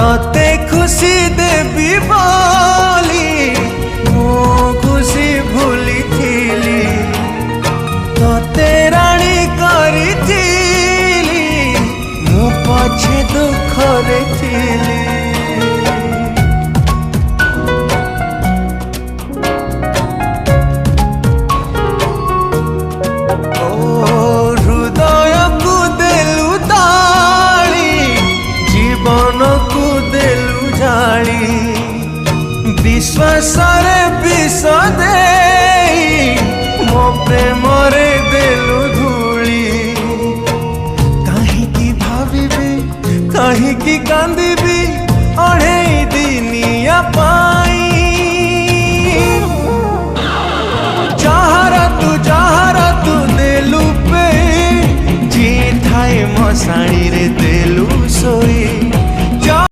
तते खुशी देवी बोली मो खुशी भूली थीली तते राणी करी थीली मु पछे दुखरे थीली। हृदय को देलु ताली जीवन को देलु जाली विश्वास रे विष देई मो प्रेम रे देलु धूली। कहीं की भाविबी कहीं की कांदिबी अढ़े दिनिया